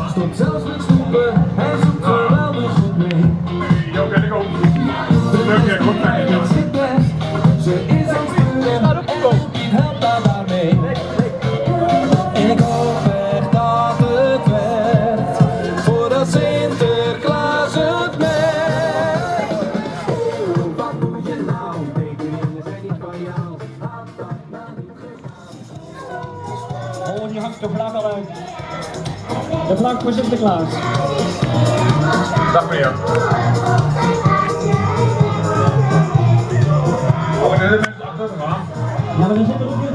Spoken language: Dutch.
Stond zelfs met stoepen, hij zoekt geweldig goed mee. Jo, ben ik ook. Leuk, ja, goed naar je. Zit best, ze is aan het sturen en Piet helpt haar daarmee. En ik hoop echt dat het werkt, voordat Sinterklaas het merkt. Wat doe je nou? Tekeningen zijn niet van jou. Oh, die hangt de vlag al uit. De vlag voor Sinterklaas. Dag meneer. Oh, en de mensen achter de man. Ja, maar er zit er ook